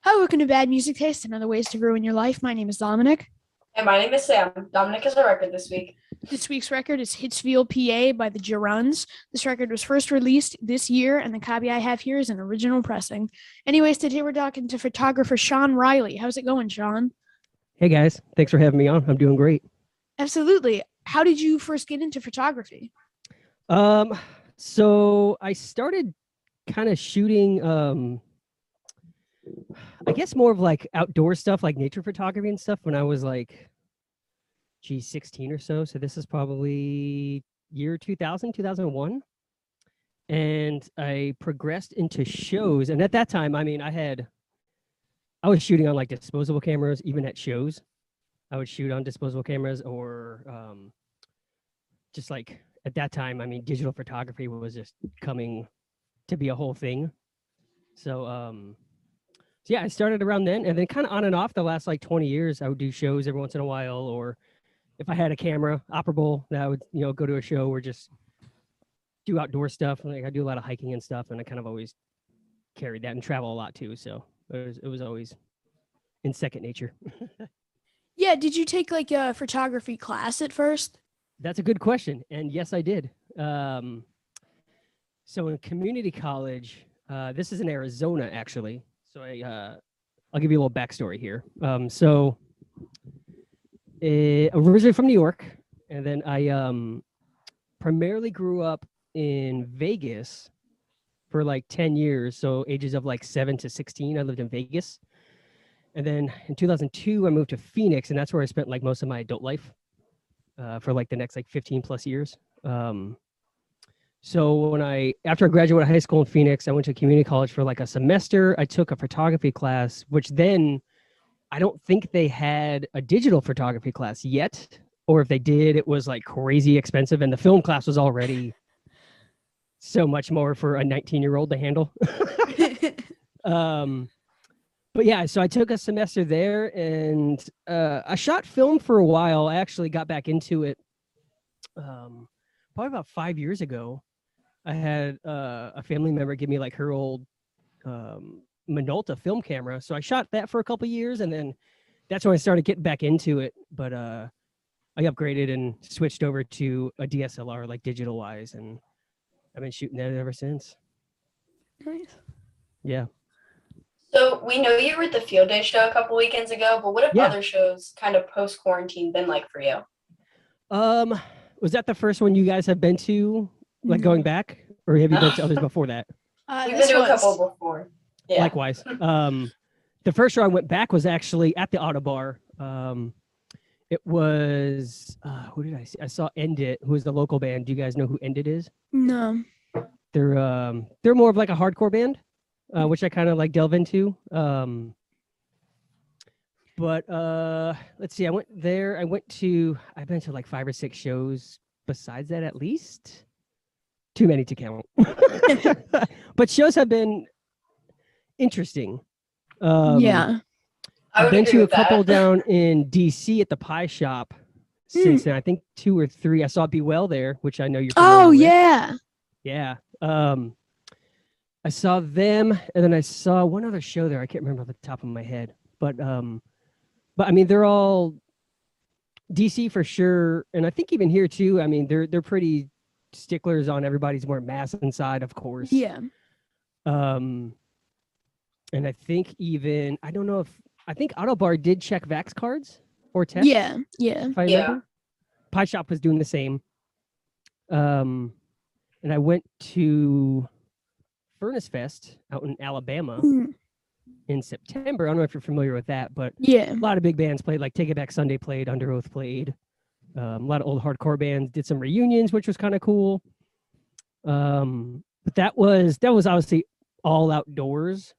Hi, welcome to Bad Music Taste and Other Ways to Ruin Your Life. My name is Dominic. And my name is Sam. Dominic has a record this week. This week's record is Hitsville, PA by the Gironds. This record was first released this year, and the copy I have here is an original pressing. Anyways, today we're talking to photographer Sean Reilly. How's it going, Sean? Hey guys, thanks for having me on. I'm doing great. Absolutely. How did you first get into photography? So I started kind of shooting, I guess more of like outdoor stuff, like nature photography and stuff when I was like, 16 or so. So this is probably year 2000, 2001. And I progressed into shows. And at that time, I mean, I was shooting on like disposable cameras, even at shows. I would shoot on disposable cameras or just like at that time, I mean, digital photography was just coming to be a whole thing. So yeah, I started around then, and then kind of on and off the last like 20 years, I would do shows every once in a while, or if I had a camera operable, that I would go to a show or just do outdoor stuff. Like I do a lot of hiking and stuff, and I kind of always carried that and travel a lot too. So it was always in second nature. Yeah, did you take like a photography class at first? That's a good question, and yes, I did. So in community college, this is in Arizona actually. So I'll give you a little backstory here. Originally from New York, and then I primarily grew up in Vegas for like 10 years. So ages of like 7 to 16, I lived in Vegas. And then in 2002, I moved to Phoenix, and that's where I spent like most of my adult life for like the next like 15 plus years. So after I graduated high school in Phoenix, I went to community college for like a semester. I took a photography class, which then I don't think they had a digital photography class yet, or if they did, it was like crazy expensive, and the film class was already so much more for a 19-year-old to handle. But yeah, so I took a semester there, and I shot film for a while. I actually got back into it probably about 5 years ago. I had a family member give me like her old Minolta film camera. So I shot that for a couple of years, and then that's when I started getting back into it. But I upgraded and switched over to a DSLR, like digital wise, and I've been shooting that ever since. Nice. Yeah. So we know you were at the Field Day show a couple weekends ago, but what have Yeah. other shows kind of post-quarantine been like for you? Was that the first one you guys have been to, like going back, or have you been to others before that? We've been to a couple before. Yeah. Likewise. The first show I went back was actually at the Auto Bar. It was who did I see? I saw End It, who is the local band. Do you guys know who End It is? No. They're more of like a hardcore band, which I kind of like delve into. But let's see. I went there. I've been to like 5 or 6 shows besides that, at least. Too many to count. But shows have been interesting. Yeah. I I've would been agree to a with that. couple down in DC at the Pie Shop since then. I think 2 or 3. I saw Be Well there, which I know you're familiar Oh, with. yeah. Yeah. I saw them, and then I saw one other show there. I can't remember off the top of my head, but I mean, they're all DC for sure, and I think even here too. I mean, they're pretty sticklers on everybody's wearing masks inside, of course. Yeah. And I think I think Auto Bar did check Vax cards or tests. Yeah. Yeah. If I remember. Pie Shop was doing the same. And I went to Furnace Fest out in Alabama in September. I don't know if you're familiar with that, but Yeah. a lot of big bands played, like Take It Back Sunday played, Under Oath played. A lot of old hardcore bands did some reunions, which was kind of cool. But that was obviously all outdoors.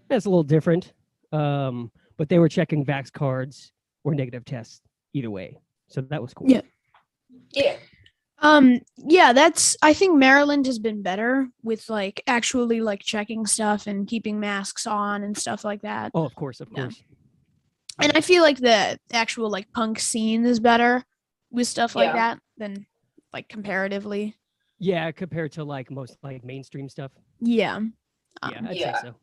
That's a little different. But they were checking Vax cards or negative tests either way. So that was cool. Yeah. Yeah. Yeah, I think Maryland has been better with like actually like checking stuff and keeping masks on and stuff like that. Oh, of course. Yeah. And I feel like the actual like punk scene is better with stuff like that than like comparatively. Yeah, compared to like most like mainstream stuff. Yeah. Yeah, I'd say so.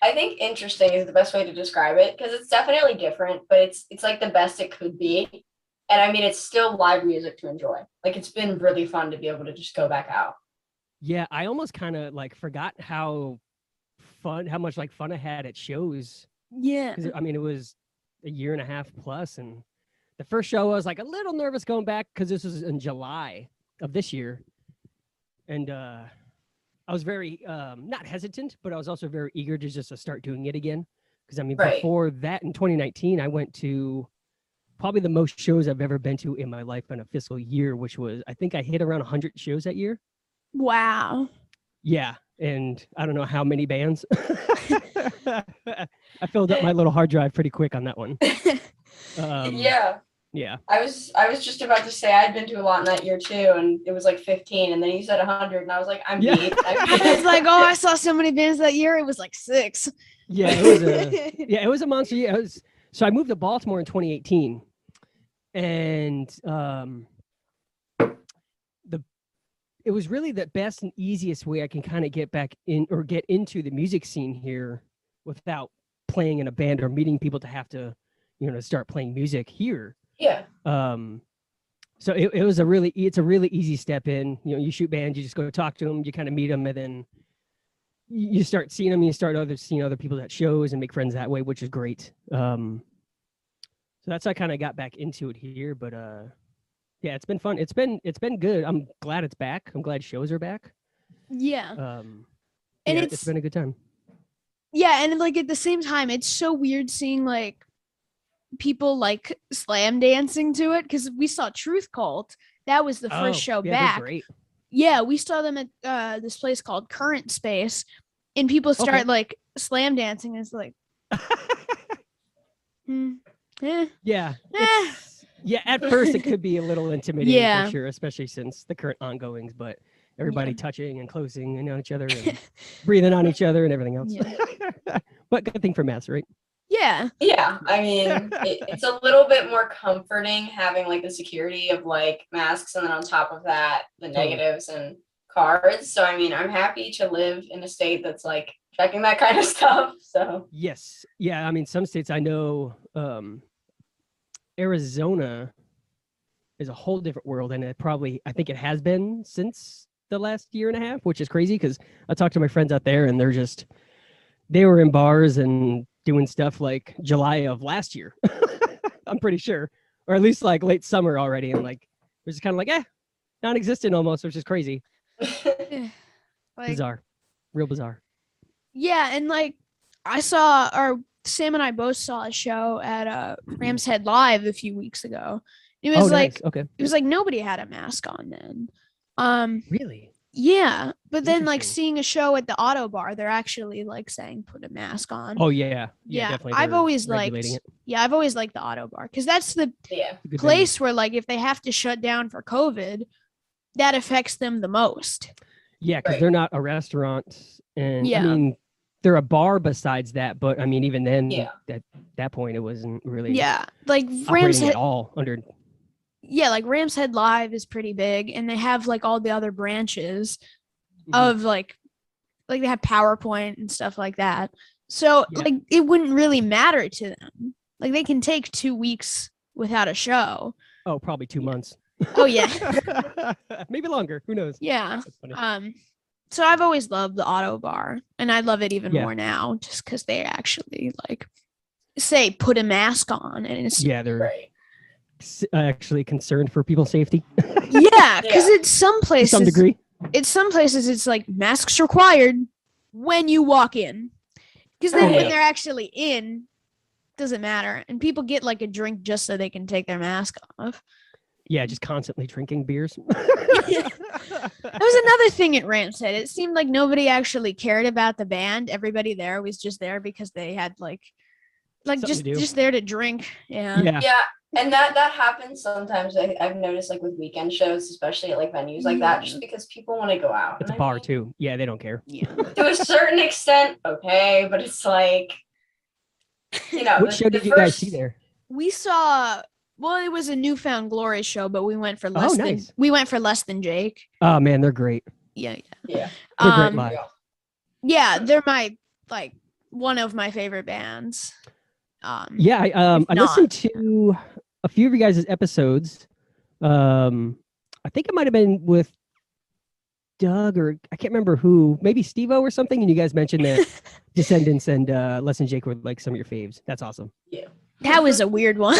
I think interesting is the best way to describe it because it's definitely different, but it's like the best it could be. And I mean, it's still live music to enjoy. Like it's been really fun to be able to just go back out. Yeah, I almost kind of like forgot how much like fun I had at shows. Yeah. 'Cause, I mean, it was a year and a half plus, and the first show I was like a little nervous going back because this was in July of this year, and I was very not hesitant, but I was also very eager to just to start doing it again. Because I mean, Right. before that in 2019, I went to probably the most shows I've ever been to in my life in a fiscal year, which was I think I hit around 100 shows that year. Wow. Yeah, and I don't know how many bands. I filled up my little hard drive pretty quick on that one. Yeah. Yeah. I was just about to say I'd been to a lot in that year too, and it was like 15, and then you said 100, and I was like, I'm Yeah. beat. I was like, oh, I saw so many bands that year. It was like 6. Yeah, it was a monster year. So I moved to Baltimore in 2018, and it was really the best and easiest way I can kind of get back in or get into the music scene here without playing in a band or meeting people to have to, start playing music here. Yeah. So it's a really easy step in. You shoot bands, you just go talk to them, you kind of meet them, and then you start seeing them. You start seeing other people at shows and make friends that way, which is great. So that's how I kind of got back into it here. But yeah, it's been fun. It's been good. I'm glad it's back. I'm glad shows are back. Yeah. And yeah, it's been a good time. Yeah, and like at the same time, it's so weird seeing like people like slam dancing to it because we saw Truth Cult. That was the first show yeah, back. They're great. Yeah, we saw them at this place called Current Space, and people start like slam dancing. And it's like, Yeah. Yeah, at first it could be a little intimidating for sure, especially since the current ongoings, but everybody touching and closing on each other and breathing on each other and everything else. Yeah. But good thing for masks, right? Yeah. Yeah. I mean, it's a little bit more comforting having like the security of like masks and then on top of that, the negatives and cards. So, I mean, I'm happy to live in a state that's like checking that kind of stuff. So, yes. Yeah. I mean, some states I know, Arizona is a whole different world. And I think it has been since the last year and a half, which is crazy because I talked to my friends out there and they were in bars and doing stuff like July of last year. I'm pretty sure, or at least like late summer already. And like, it was kind of like, non-existent almost, which is crazy. Like, bizarre, real bizarre. Yeah. And like Sam and I both saw a show at Rams Head Live a few weeks ago. It was nice. Okay. It was like nobody had a mask on then. Really? Yeah, but then like seeing a show at the Auto Bar, they're actually like saying put a mask on. Oh yeah. Definitely. I've always liked the Auto Bar because that's the place where like if they have to shut down for COVID, that affects them the most. Yeah, because they're not a restaurant, and I mean they're a bar besides that. But I mean, even then, at that point, it wasn't really like Rams Head at all under. Yeah, like Rams Head Live is pretty big, and they have like all the other branches of like they have PowerPoint and stuff like that. So like it wouldn't really matter to them. Like they can take 2 weeks without a show. Oh, probably 2 months. Oh yeah. Maybe longer. Who knows? Yeah. So I've always loved the Auto Bar, and I love it even more now just because they actually like say put a mask on, and it's they're actually concerned for people's safety. Yeah, because it's some places, to some degree. It's some places it's like masks required when you walk in, because then when they're actually in, doesn't matter, and people get like a drink just so they can take their mask off. Yeah, just constantly drinking beers. That was another thing at Rams Head. It seemed like nobody actually cared about the band. Everybody there was just there because they had like just there to drink. Yeah. And that happens sometimes. I've noticed like with weekend shows, especially at like venues like that, just because people want to go out. It's a bar too. Yeah, they don't care. Yeah. To a certain extent, okay, but it's like, Which show did you guys see there? We saw. Well, it was a Newfound Glory show, but we went for less than Jake. Oh man, they're great. Yeah. They're great live. Yeah, they're my like one of my favorite bands. Yeah, if I not. listened to a few of you guys' episodes. I think it might have been with Doug or I can't remember who, maybe Steve-O or something, and you guys mentioned that Descendants and Less Than Jake were like some of your faves. That's awesome. Yeah. That was a weird one.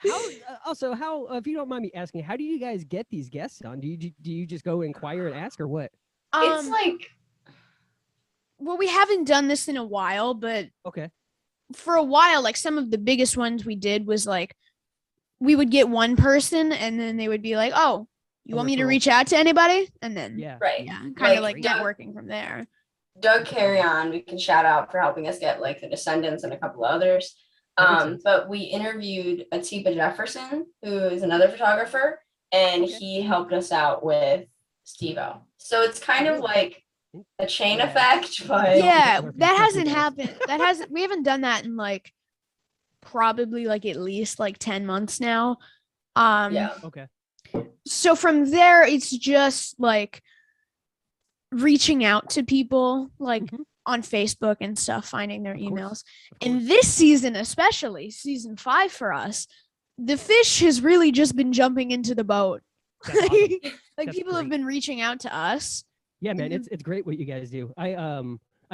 How also how if you don't mind me asking, how do you guys get these guests on? Do you just go inquire and ask or what? It's like Well, we haven't done this in a while, but Okay. for a while, like some of the biggest ones we did was like we would get one person and then they would be like, "Oh, you A want me to referral. reach out to anybody?" And then Yeah. right. yeah, kind Like, of like Doug- networking from there. Doug Carry On, we can shout out for helping us get like the Descendants and a couple others. That makes sense. But we interviewed Atiba Jefferson, who is another photographer, and Okay. he helped us out with Steve-O. So it's kind of really? like a chain Yeah. effect, but Yeah, Working that with hasn't guys. happened. We haven't done that in like probably like at least like 10 months now. yeah. Okay. So from there it's just like reaching out to people like Mhm. on Facebook and stuff, finding their Of course. emails. Of And course. this season, especially season 5 for us, the fish has really just been jumping into the boat. That's awesome. Like That's people have great. been reaching out to us. Yeah, man, Mhm. it's great what you guys do. I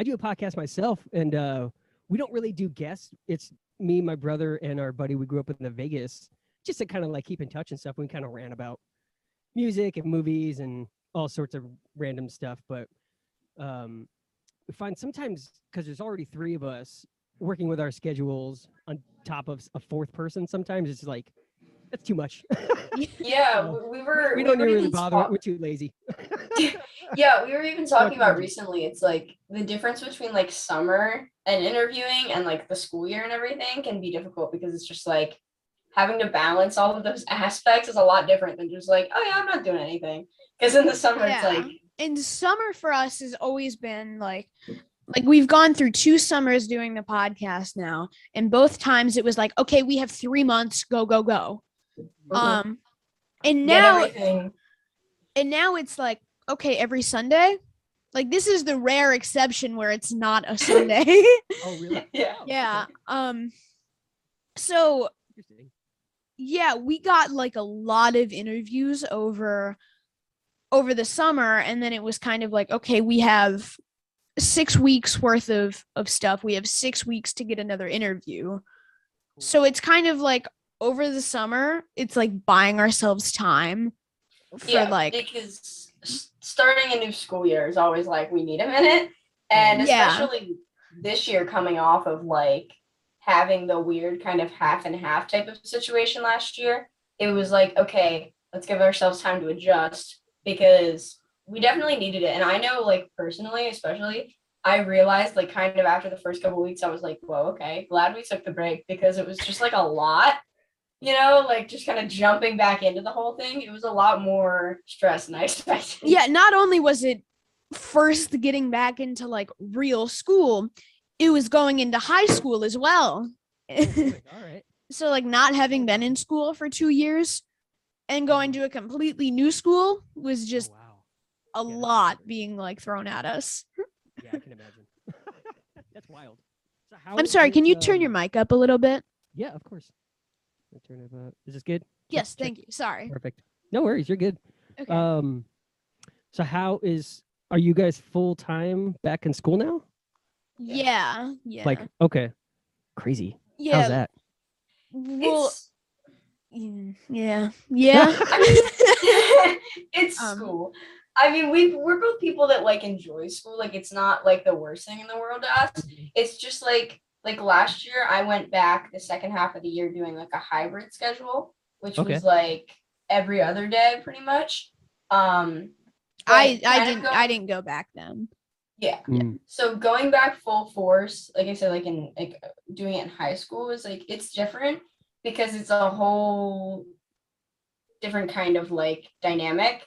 do a podcast myself, and we don't really do guests. It's me, my brother, and our buddy. We grew up in the Vegas, just to kind of like keep in touch and stuff. We kind of ran about music and movies and all sorts of random stuff. But we find sometimes because there's already 3 of us working with our schedules on top of a 4th person. Sometimes it's like that's too much. Yeah, So, we were. we don't were really even bother. talk- We're too lazy. Yeah, we were even talking about crazy. recently. It's like the difference between like summer and interviewing and like the school year and everything can be difficult because it's just like having to balance all of those aspects is a lot different than just like, oh yeah, I'm not doing anything. Because in the summer, it's Yeah. like, And summer for us has always been like we've gone through 2 summers doing the podcast now, and both times it was like, okay, we have 3 months, go go go. mhm, And get now everything. it's like, okay, every Sunday. Like this is the rare exception where it's not a Sunday. Oh, really? Yeah. Wow, Yeah. okay. So Interesting. yeah, we got like a lot of interviews over the summer, and then it was kind of like, okay, we have 6 weeks worth of stuff. We have 6 weeks to get another interview. So it's kind of like over the summer, it's like buying ourselves time for Yeah, like because starting a new school year is always like we need a minute, and Yeah. especially this year coming off of like having the weird kind of half and half type of situation last year, it was like, okay, let's give ourselves time to adjust because we definitely needed it. And I know, like personally, especially, I realized like kind of after the first couple weeks, I was like, whoa, okay, glad we took the break because it was just like a lot. Like just kind of jumping back into the whole thing, it was a lot more stress than I expected. yeah, not only was it first getting back into like real school, it was going into high school as well. Oh, boy. All right. So like not having been in school for 2 years and going to a completely new school was just Oh, wow. a that's lot crazy. being like thrown at us. Yeah, I can imagine. That's wild. So how I'm sorry, is can you it, turn your mic up a little bit? Yeah, of course. I'll turn it up. Is this good? Yes, thank you. Sorry. Perfect. No worries. You're good. Okay. So are you guys full time back in school now? Yeah. Yeah. Like, okay. Crazy. yeah. How's that? Well, It's yeah. I mean, it's Um, school. I mean, we're both people that like enjoy school. Like it's not like the worst thing in the world to us. It's just like last year I went back the second half of the year doing like a hybrid schedule, which Okay. was like every other day pretty much. I kind of I didn't go back then. Yeah. Mm. So going back full force, like I said, like in like doing it in high school is like it's different because it's a whole different kind of like dynamic,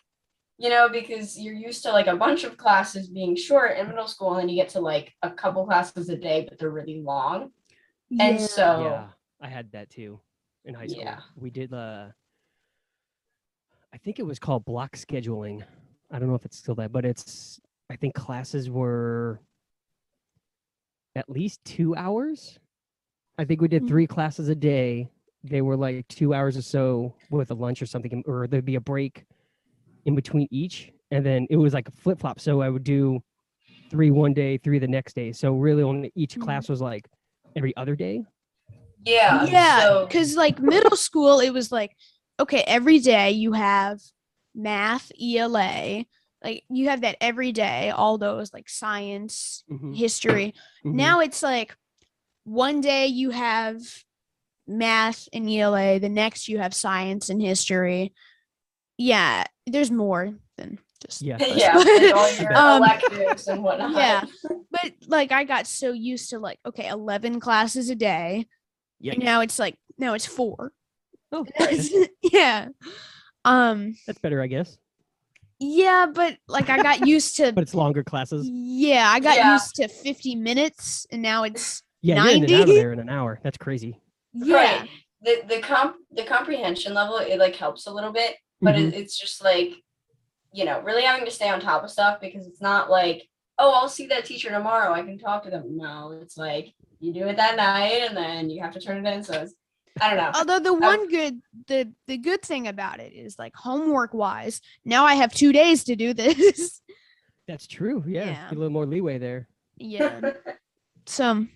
because you're used to like a bunch of classes being short in middle school, and then you get to like a couple classes a day, but they're really long. And Yeah. so Yeah, I had that too in high school. Yeah. We did I think it was called block scheduling. I don't know if it's still that, but it's I think classes were at least 2 hours. I think we did 3 classes a day. They were like 2 hours or so with a lunch or something, or there'd be a break in between each. And then it was like a flip flop. So I would do 3 one day, 3 the next day. So really only each class was like every other day. Yeah, So because like middle school, it was like, okay, every day you have math, ELA, like you have that every day, all those like science, Mhm. history. Mhm. Now it's like one day you have math and ELA, the next you have science and history. Yeah, there's more than just Yeah. those, yeah, but, like all your um, electives and whatnot. yeah, but like I got so used to like, okay, 11 classes a day. Yikes. And now it's 4. Oh, okay. Yeah. That's better, I guess. Yeah, but like I got used to But it's longer classes. yeah, I got Yeah. used to 50 minutes and now it's Yeah, you're in 90. and out of there in an hour. That's crazy. Yeah. Right. The comprehension level, it like helps a little bit, but Mhm. it's just like, really having to stay on top of stuff, because it's not like, oh, I'll see that teacher tomorrow, I can talk to them. No, it's like you do it that night and then you have to turn it in. So it's, I don't know. Although the good thing about it is like homework wise, now I have 2 days to do this. That's true. Yeah. Yeah. Get a little more leeway there. Yeah. So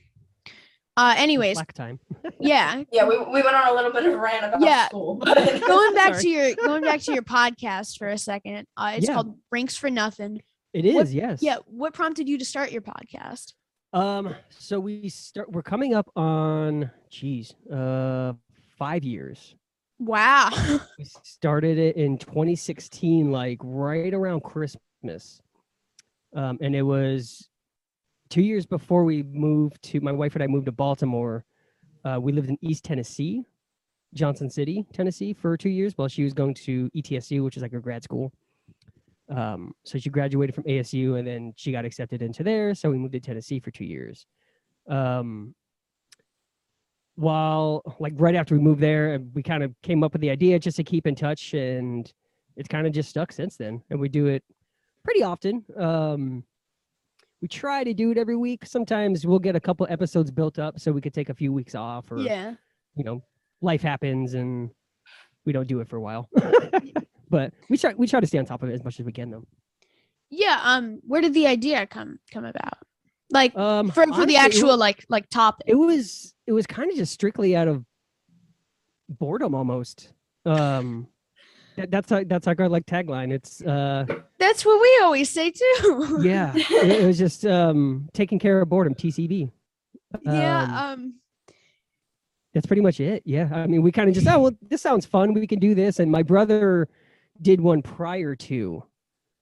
anyways, Slack time. yeah. Yeah, we went on a little bit of a rant about Yeah. school. But Going back Sorry. to your podcast for a second. It's Yeah. called Rinks for Nothing. It is, What- yes. Yeah, what prompted you to start your podcast? So we're coming up on 5 years. Wow. We started it in 2016, like right around Christmas. And it was 2 years before my wife and I moved to Baltimore. We lived in East Tennessee, Johnson City, Tennessee for 2 years while she was going to ETSU, which is like her grad school. So she graduated from ASU and then she got accepted into there. So we moved to Tennessee for 2 years. While like right after we moved there, we kind of came up with the idea just to keep in touch, and it's kind of just stuck since then. And we do it pretty often. We try to do it every week. Sometimes we'll get a couple episodes built up so we could take a few weeks off, or Yeah. Life happens and we don't do it for a while. But we try to stay on top of it as much as we can, though. Yeah. Where did the idea come about? Like for Honestly, the actual like topic. it was kind of just strictly out of boredom almost. That's like our like tagline. It's That's what we always say too. yeah, it was just taking care of boredom, TCB. Yeah. That's pretty much it. Yeah, I mean, we kind of just this sounds fun. We can do this. And my brother did one prior to.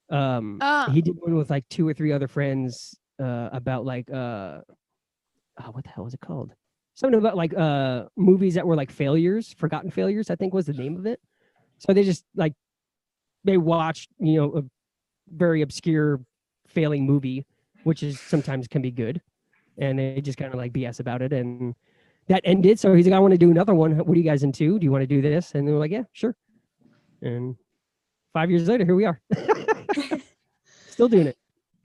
He did one with like 2 or 3 other friends about like what the hell was it called? Something about like movies that were like failures, forgotten failures, I think was the name of it. So they just like they watched, a very obscure failing movie, which is sometimes can be good, and they just kind of like BS about it, and that ended. So he's like, I want to do another one. What are you guys into? Do you want to do this? And they were like, yeah, sure. And 5 years later, here we are. Still doing it.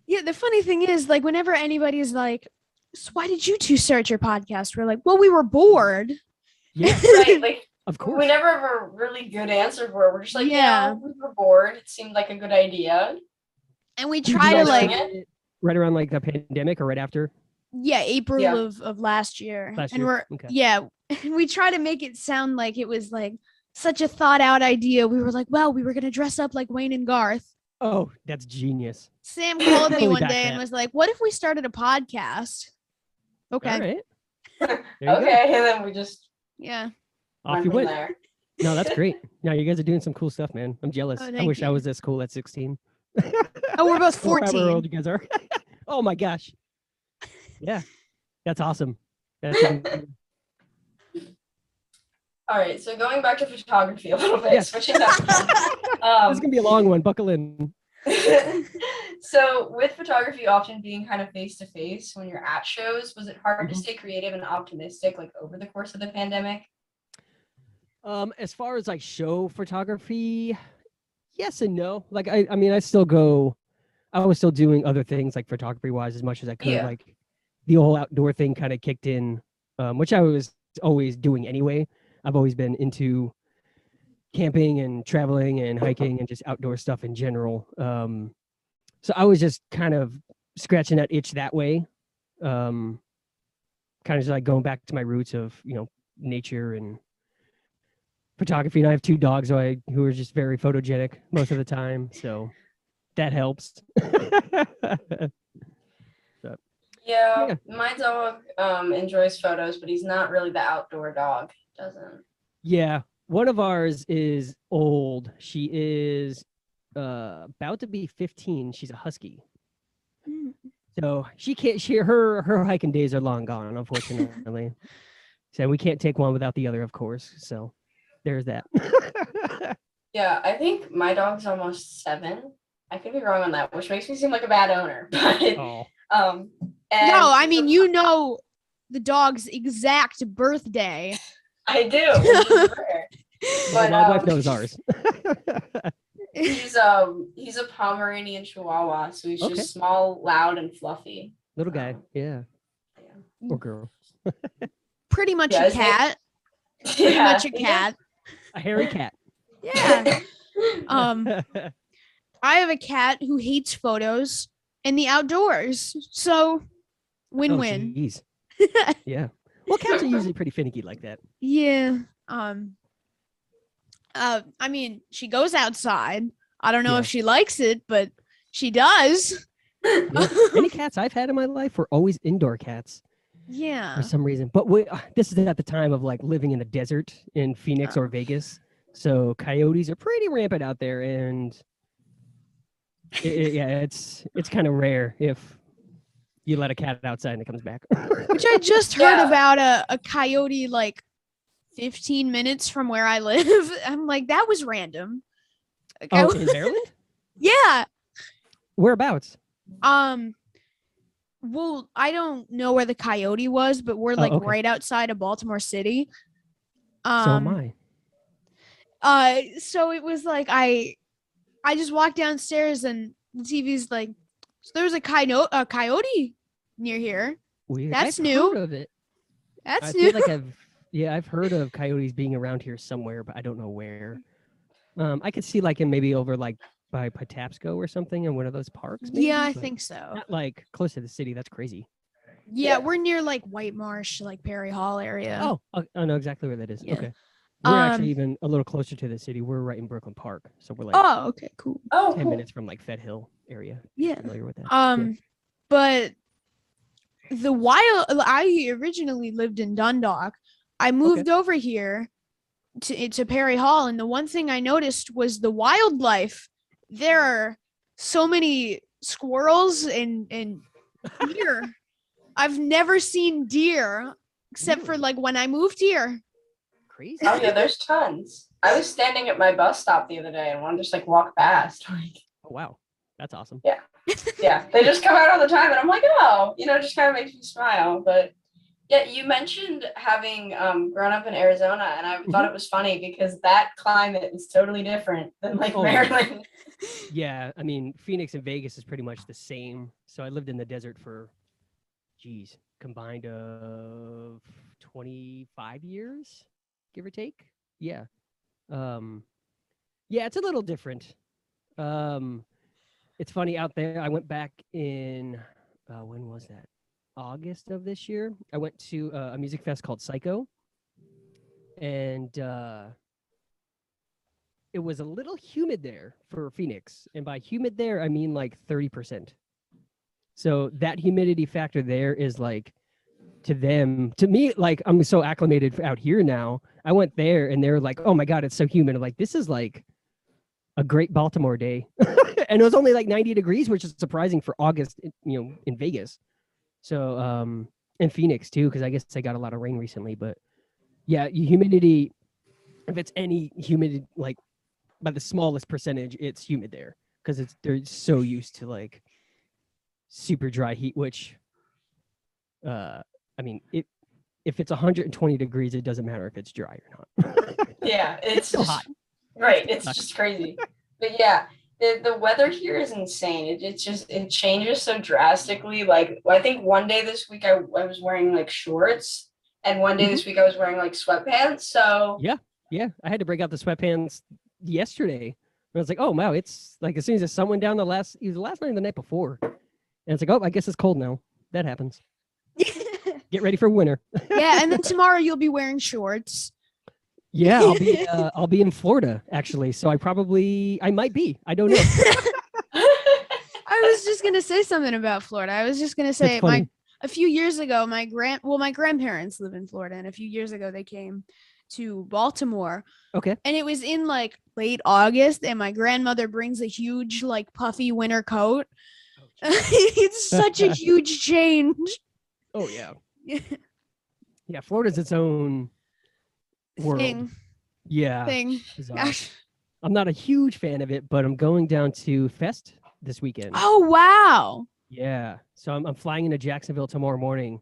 Yeah, the funny thing is, like, whenever anybody's like, so why did you two start your podcast? We're like, well, we were bored. Yeah, right, like of course. we never have a really good answer for it. We're just like, Yeah. we were bored. It seemed like a good idea. And we Did you try to guys like, start it right around like the pandemic or right after? yeah, April Yeah. of last year. Last And year, we're okay. yeah, we try to make it sound like it was like such a thought out idea. We were like, well, we were gonna dress up like Wayne and Garth. Oh, that's genius. Sam called me Totally one back day and that. was like, what if we started a podcast? Okay. All right. There you go. Okay, and then we just Yeah. Off went you from went. there. No, that's great. No, you guys are doing some cool stuff, man. I'm jealous. Oh, I thank wish I you. was this cool at 16. Oh, we're both Or however 14. old you guys are. Oh my gosh. Yeah, that's awesome. That's even cool. All right, so going back to photography a little bit, Yes. switching back. This is gonna be a long one. Buckle in. So with photography often being kind of face to face when you're at shows, was it hard to Mhm. stay creative and optimistic like over the course of the pandemic? As far as like show photography, yes and no. Like I mean, I still go I was still doing other things like photography wise as much as I could. Yeah. Like the whole outdoor thing kind of kicked in, which I was always doing anyway. I've always been into camping and traveling and hiking and just outdoor stuff in general. So I was just kind of scratching that itch that way. Kind of just like going back to my roots of, nature and photography. And I have 2 dogs who are just very photogenic most of the time. So that helps. Yeah, my dog enjoys photos, but he's not really the outdoor dog. Doesn't. Yeah. One of ours is old. She is about to be 15. She's a husky. So she can't her hiking days are long gone, unfortunately. So we can't take one without the other, of course. So there's that. Yeah, I think my dog's almost 7. I could be wrong on that, which makes me seem like a bad owner. But Oh. and No, I mean, the dog's exact birthday. I do. Which is rare. But my wife knows ours. he's a Pomeranian Chihuahua, so he's Okay. just small, loud, and fluffy. Little guy, yeah. Yeah. Or girl. Pretty much Yeah, a his name- cat. Pretty much a cat. A hairy cat. Yeah. I have a cat who hates photos and the outdoors. So win-win. Oh, geez. Yeah. Well, cats are usually pretty finicky like that. Yeah. I mean, she goes outside. I don't know Yeah. if she likes it, but she does. Yeah. Any cats I've had in my life were always indoor cats Yeah. for some reason. But this is at the time of like living in the desert in Phoenix or Vegas. So coyotes are pretty rampant out there, and it's kind of rare if you let a cat outside and it comes back. Which I just heard about a coyote like 15 minutes from where I live. I'm like, that was random. Oh, in Maryland? Yeah. Whereabouts? Well, I don't know where the coyote was, but we're like okay. right outside of Baltimore City. So am I. So it was like I just walked downstairs and the TV's like, so there's a coyote near here. Weird. That's I've new. Heard of it. That's I new. feel like I've heard of coyotes being around here somewhere, but I don't know where. I could see like him maybe over like by Patapsco or something in one of those parks. Maybe, Yeah, I but think so. not like close to the city. That's crazy. Yeah, we're near like White Marsh, like Perry Hall area. Oh, I know exactly where that is. Yeah. Okay. We're actually even a little closer to the city. We're right in Brooklyn Park. So we're like Oh, okay, cool. 10 minutes from like Fed Hill area. Yeah. Familiar with that? But I originally lived in Dundalk. I moved over here to Perry Hall, and the one thing I noticed was the wildlife. There are so many squirrels and deer. I've never seen deer except for like when I moved here. Crazy. Oh yeah, there's tons. I was standing at my bus stop the other day and wanted to just like walk past. Like, Oh wow, that's awesome. yeah, they just come out all the time, and I'm like, oh, it just kind of makes me smile. But yeah, you mentioned having grown up in Arizona, and I thought it was funny because that climate is totally different than like Maryland. Yeah, I mean Phoenix and Vegas is pretty much the same. So I lived in the desert for, combined of 25 years, give or take. Yeah. Yeah, it's a little different. It's funny out there. I went back in when was that? August of this year. I went to a music fest called Psycho, and it was a little humid there for Phoenix. And by humid there, I mean like 30%. So that humidity factor there is like, to me, like I'm so acclimated out here now. I went there and they're like, oh my God, it's so humid. I'm like, this is like a great Baltimore day. And it was only like 90 degrees, which is surprising for August, in Vegas. So, in Phoenix too, because I guess they got a lot of rain recently. But yeah, humidity, if it's any humid, like by the smallest percentage, it's humid there because they're so used to like super dry heat, which, I mean, if it's 120 degrees, it doesn't matter if it's dry or not. Yeah, it's still just hot. right. It's just crazy. But yeah, The weather here is insane. It changes so drastically. Like I think one day this week I was wearing like shorts, and one day Mhm. this week I was wearing like sweatpants. So Yeah. I had to break out the sweatpants yesterday. I was like, oh wow, it's like as soon as the sun went down either the last night or the night before. And it's like, oh, I guess it's cold now. That happens. Get ready for winter. Yeah, and then tomorrow you'll be wearing shorts. Yeah, I'll be in Florida actually. So I might be. I don't know. I was just gonna say something about Florida. I was just gonna say That's funny. a few years ago, my grandparents live in Florida, and a few years ago they came to Baltimore. Okay. And it was in like late August, and my grandmother brings a huge, like puffy winter coat. It's such a huge change. Oh yeah. Yeah, Florida's its own world. Yeah. Thing. Bizarre. Gosh. I'm not a huge fan of it, but I'm going down to Fest this weekend. Oh wow. Yeah. So I'm flying into Jacksonville tomorrow morning.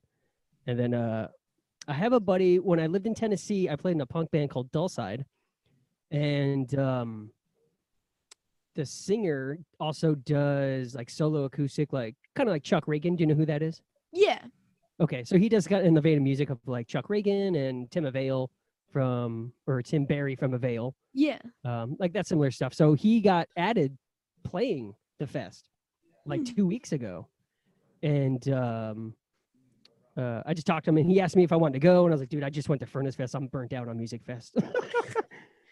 And then I have a buddy. When I lived in Tennessee, I played in a punk band called Dullside. And the singer also does like solo acoustic, like kind of like Chuck Reagan. Do you know who that is? Yeah. Okay. So he does in the vein of music of like Chuck Reagan and Tim Barry from Avail. Yeah. Like that similar stuff. So he got added playing the fest like 2 weeks ago. And I just talked to him and he asked me if I wanted to go. And I was like, dude, I just went to Furnace Fest. I'm burnt out on Music Fest.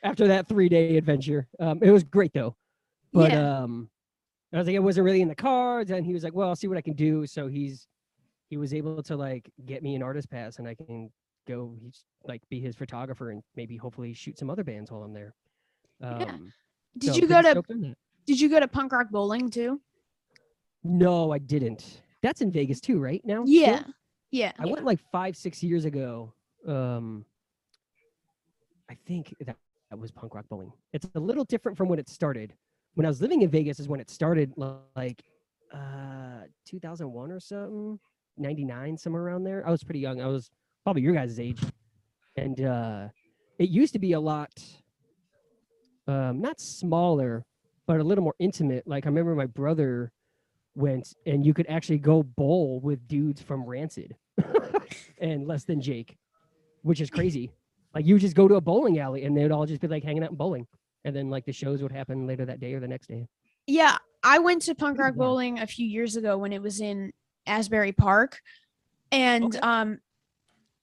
After that 3-day adventure. It was great though. But I was like, it wasn't really in the cards. And he was like, well, I'll see what I can do. So he was able to like get me an artist pass and I can go like be his photographer and maybe hopefully shoot some other bands while I'm there. Did so you pretty go stoked on that. Did you go to punk rock bowling too? No, I didn't. That's in Vegas too, right now? Yeah. Still? Yeah. I went like 5-6 years ago. I think that was punk rock bowling. It's a little different from when it started. When I was living in Vegas is when it started, like 2001 or something, 99, somewhere around there. I was pretty young. I was probably your guys' age. And it used to be a lot, not smaller, but a little more intimate. Like I remember my brother went and you could actually go bowl with dudes from Rancid and Less Than Jake, which is crazy. Like you just go to a bowling alley and they'd all just be like hanging out and bowling. And then like the shows would happen later that day or the next day. Yeah. I went to punk rock bizarre. bowling a few years ago when it was in Asbury Park. And Okay.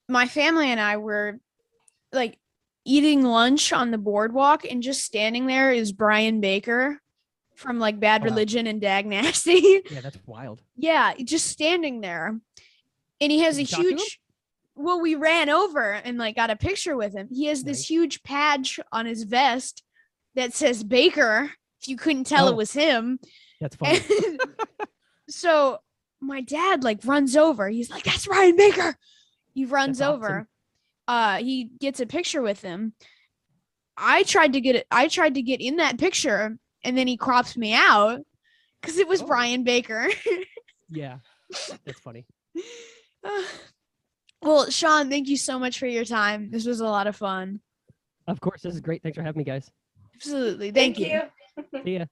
my family and I were like eating lunch on the boardwalk, and just standing there is Brian Baker from like Bad Oh, wow. Religion and Dag Nasty. Yeah, that's wild. Yeah, just standing there. And he has Did a you talk to him? huge, well, we ran over and like got a picture with him. He has this Nice. huge patch on his vest that says Baker. If you couldn't tell Oh. it was him. That's funny. So my dad like runs over. He's like, that's Ryan Baker. He runs That's over. He gets a picture with him. I tried to get in that picture, and then he crops me out because it was Oh. Brian Baker. Yeah, that's funny. Well, Sean, thank you so much for your time. This was a lot of fun. Of course, this is great. Thanks for having me, guys. Absolutely. Thank you. you. See ya.